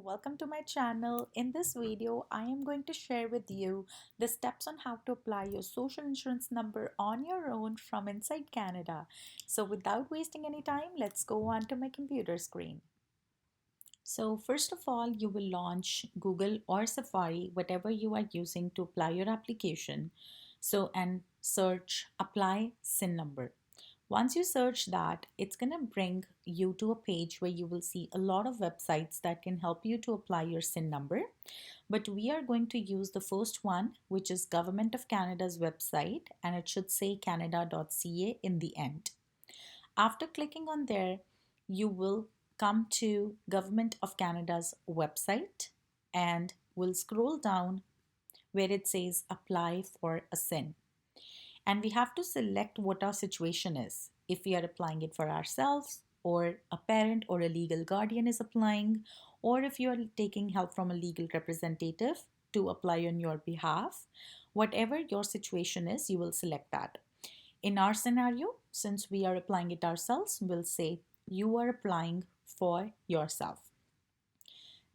welcome to my channel. In this video, I am going to share with you the steps on how to apply your social insurance number on your own from inside Canada. So without wasting any time, let's go on to my computer screen. So first of all, you will launch Google or Safari, whatever you are using to apply your application. And search apply SIN number. Once you search that, it's going to bring you to a page where you will see a lot of websites that can help you to apply your SIN number. But we are going to use the first one, which is Government of Canada's website, and it should say canada.ca in the end. After clicking on there, you will come to Government of Canada's website and will scroll down where it says apply for a SIN. And we have to select what our situation is. If we are applying it for ourselves, or a parent or a legal guardian is applying, or if you are taking help from a legal representative to apply on your behalf, whatever your situation is, you will select that. In our scenario, since we are applying it ourselves, we'll say you are applying for yourself.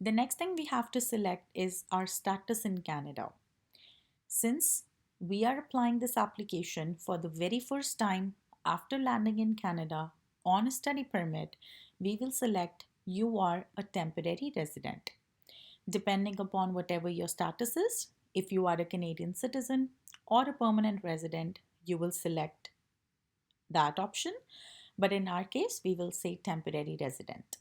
The next thing we have to select is our status in Canada. Since we are applying this application for the very first time after landing in Canada on a study permit, we will select you are a temporary resident. Depending upon whatever your status is, if you are a Canadian citizen or a permanent resident, you will select that option. But in our case, we will say temporary resident.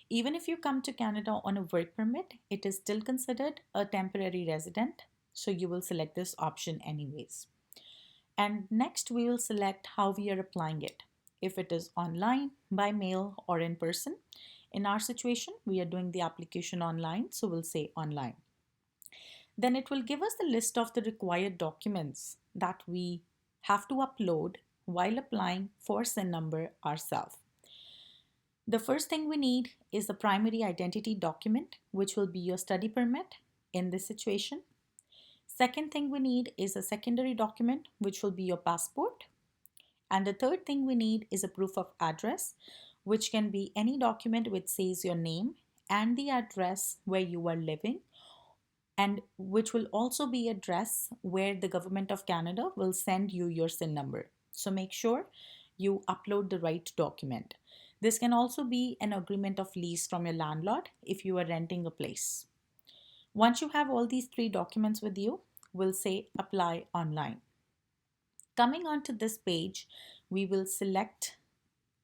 Even if you come to Canada on a work permit, it is still considered a temporary resident. So you will select this option anyways. And next we will select how we are applying it. If it is online, by mail, or in person. In our situation, we are doing the application online, so we'll say online. Then it will give us the list of the required documents that we have to upload while applying for SIN number ourselves. The first thing we need is the primary identity document, which will be your study permit in this situation. Second thing we need is a secondary document, which will be your passport. And the third thing we need is a proof of address, which can be any document which says your name and the address where you are living, and which will also be address where the Government of Canada will send you your SIN number. So make sure you upload the right document. This can also be an agreement of lease from your landlord if you are renting a place. Once you have all these three documents with you, we'll say apply online. Coming onto this page, we will select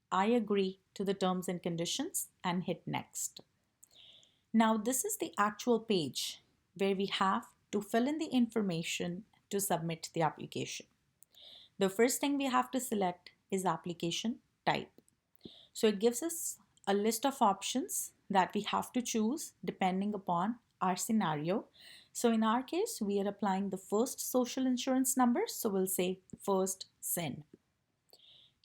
I agree to the terms and conditions and hit next. Now this is the actual page where we have to fill in the information to submit the application. The first thing we have to select is application type. So it gives us a list of options that we have to choose depending upon our scenario. So in our case, we are applying the first social insurance number. So we'll say first SIN.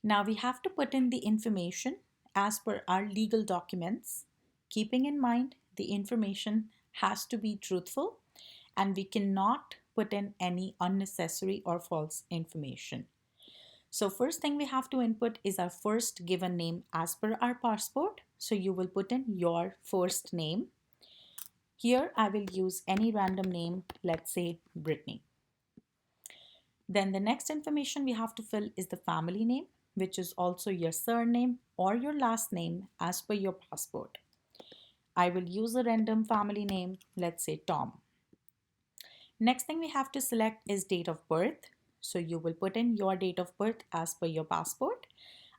Now we have to put in the information as per our legal documents, keeping in mind the information has to be truthful and we cannot put in any unnecessary or false information. So first thing we have to input is our first given name as per our passport. So you will put in your first name. Here I will use any random name, let's say Brittany. Then the next information we have to fill is the family name, which is also your surname or your last name as per your passport. I will use a random family name, let's say Tom. Next thing we have to select is date of birth. So you will put in your date of birth as per your passport.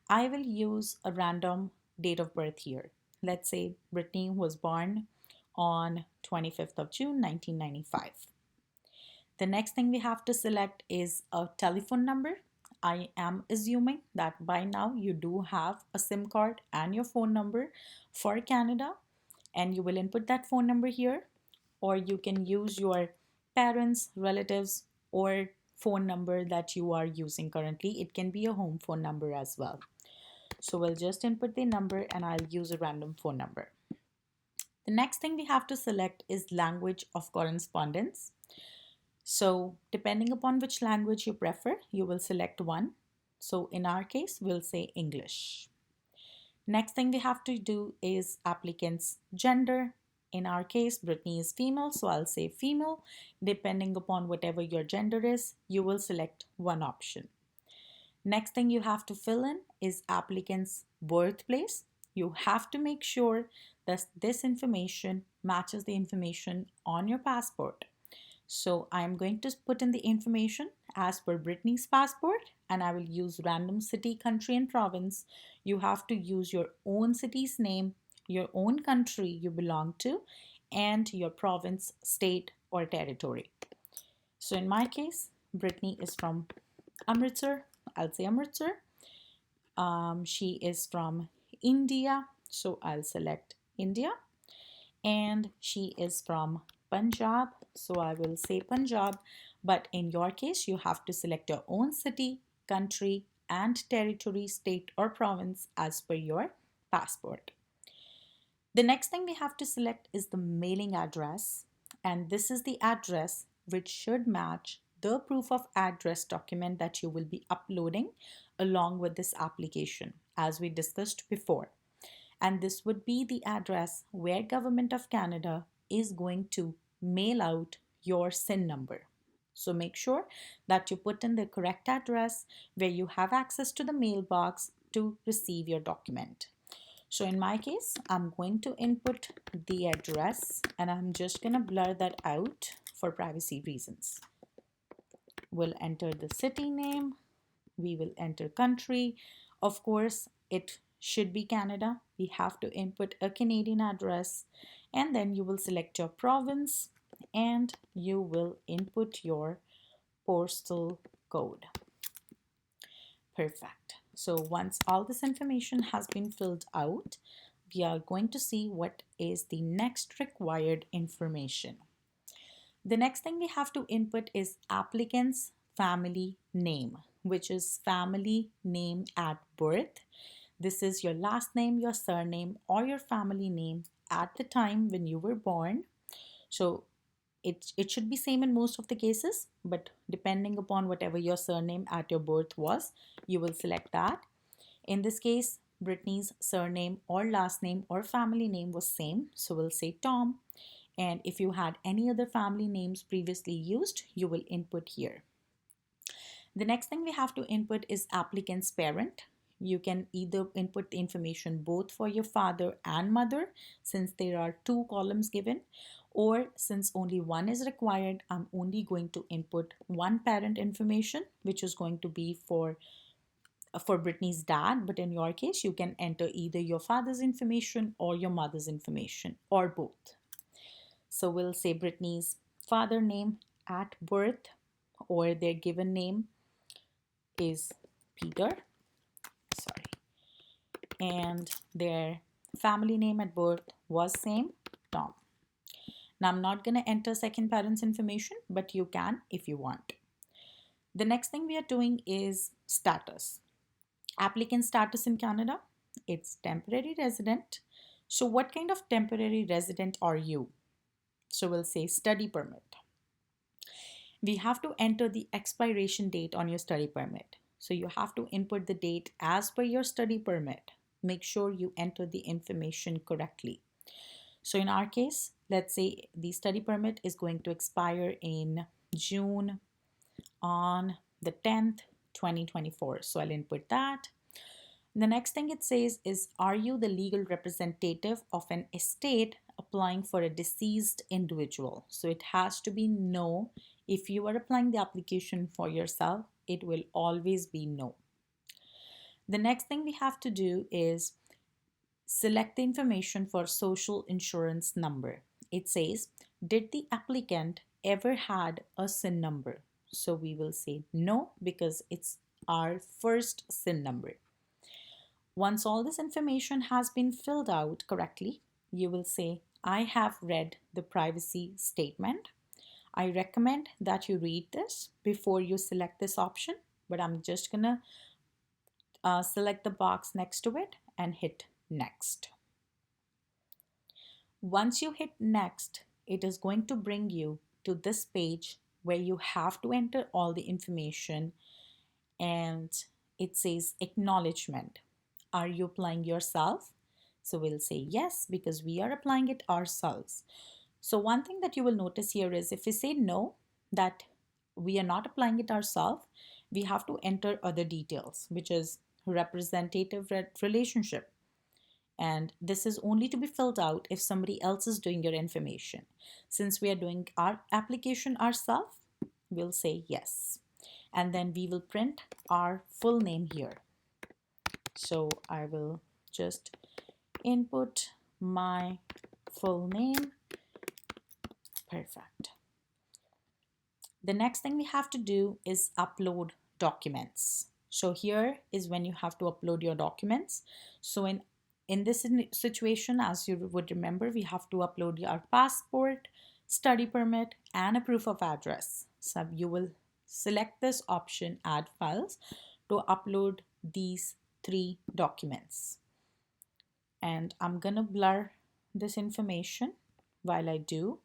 I will use a random date of birth here. Let's say Brittany was born on 25th of June, 1995. The next thing we have to select is a telephone number. I am assuming that by now you do have a SIM card and your phone number for Canada, and you will input that phone number here, or you can use your parents, relatives, or phone number that you are using currently. It can be a home phone number as well. So we'll just input the number and I'll use a random phone number. The next thing we have to select is language of correspondence. So depending upon which language you prefer, you will select one. So in our case, we'll say English. Next thing we have to do is applicant's gender, In our case, Brittany is female, so I'll say female. Depending upon whatever your gender is, you will select one option. Next thing you have to fill in is applicant's birthplace. You have to make sure that this information matches the information on your passport. So I'm going to put in the information as per Brittany's passport, and I will use random city, country, and province. You have to use your own city's name, your own country you belong to, and your province, state, or territory. So in my case, Brittany is from Amritsar. I'll say Amritsar. She is from India, so I'll select India. And she is from Punjab, so I will say Punjab. But in your case, you have to select your own city, country, and territory, state, or province as per your passport. The next thing we have to select is the mailing address, and this is the address which should match the proof of address document that you will be uploading along with this application, as we discussed before. And this would be the address where Government of Canada is going to mail out your SIN number. So make sure that you put in the correct address where you have access to the mailbox to receive your document. So in my case, I'm going to input the address and I'm just going to blur that out for privacy reasons. We'll enter the city name. We will enter country. Of course, it should be Canada. We have to input a Canadian address, and then you will select your province and you will input your postal code. Perfect. So once all this information has been filled out, we are going to see what is the next required information. The next thing we have to input is applicant's family name, which is family name at birth. This is your last name, your surname, or your family name at the time when you were born. So it should be same in most of the cases, but depending upon whatever your surname at your birth was, you will select that. In this case, Brittany's surname or last name or family name was same, so we'll say Tom. And if you had any other family names previously used, you will input here. The next thing we have to input is applicant's parent. You can either input the information both for your father and mother, since there are two columns given, or since only one is required, I'm only going to input one parent information, which is going to be for Brittany's dad. But in your case, you can enter either your father's information or your mother's information, or both. So we'll say Brittany's father name at birth, or their given name is Peter, sorry, and their family name at birth was same, Tom. Now I'm not going to enter second parent's information, but you can if you want. The next thing we are doing is status. Applicant status in Canada, it's temporary resident. So what kind of temporary resident are you? So we'll say study permit. We have to enter the expiration date on your study permit. So you have to input the date as per your study permit. Make sure you enter the information correctly. So in our case, let's say the study permit is going to expire in June on the 10th, 2024. So I'll input that. The next thing it says is, are you the legal representative of an estate applying for a deceased individual? So it has to be no. If you are applying the application for yourself, it will always be no. The next thing we have to do is select the information for social insurance number. It says, did the applicant ever had a SIN number? So we will say no, because it's our first SIN number. Once all this information has been filled out correctly, you will say, I have read the privacy statement. I recommend that you read this before you select this option, but I'm just gonna select the box next to it and hit next. Once you hit next, it is going to bring you to this page where you have to enter all the information, and it says acknowledgement. Are you applying yourself? So we'll say yes because we are applying it ourselves. So one thing that you will notice here is if we say no, that we are not applying it ourselves, we have to enter other details, which is representative relationship. And this is only to be filled out if somebody else is doing your information. Since we are doing our application ourselves, we'll say yes. And then we will print our full name here. So I will just input my full name. Perfect. The next thing we have to do is upload documents. So here is when you have to upload your documents. So in this situation, as you would remember, we have to upload your passport, study permit, and a proof of address. So you will select this option, add files, to upload these 3 documents. And I'm gonna blur this information while I do,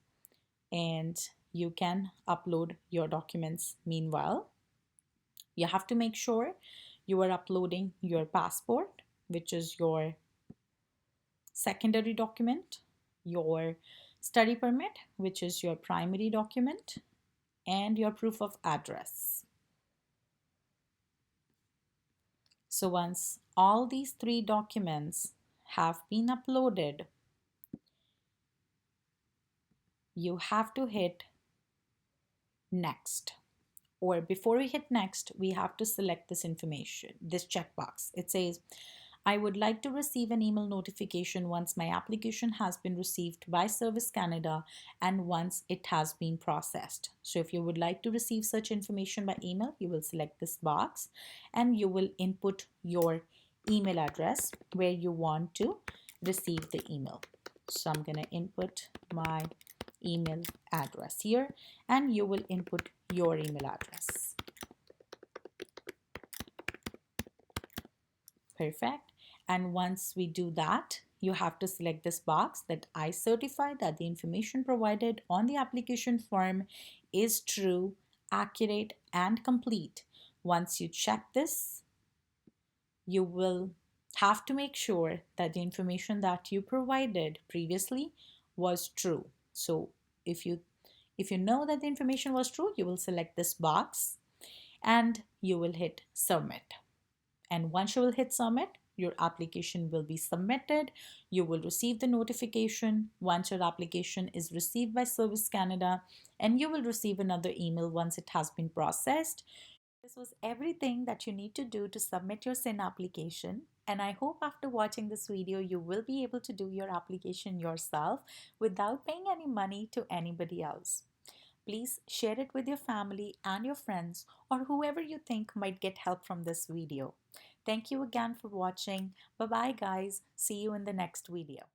and you can upload your documents meanwhile. You have to make sure you are uploading your passport, which is your secondary document, your study permit, which is your primary document, and your proof of address. So once all these 3 documents have been uploaded, you have to hit next. Or before we hit next, we have to select this information, this checkbox. It says, I would like to receive an email notification once my application has been received by Service Canada and once it has been processed. So if you would like to receive such information by email, you will select this box and you will input your email address where you want to receive the email. So I'm going to input my email address here and you will input your email address. Perfect. And once we do that, you have to select this box that I certify that the information provided on the application form is true, accurate, and complete. Once you check this, you will have to make sure that the information that you provided previously was true. So if you know that the information was true, you will select this box and you will hit submit. And once you will hit submit, your application will be submitted. You will receive the notification once your application is received by Service Canada, and you will receive another email once it has been processed. This was everything that you need to do to submit your SIN application. And I hope after watching this video, you will be able to do your application yourself without paying any money to anybody else. Please share it with your family and your friends or whoever you think might get help from this video. Thank you again for watching. Bye bye guys. See you in the next video.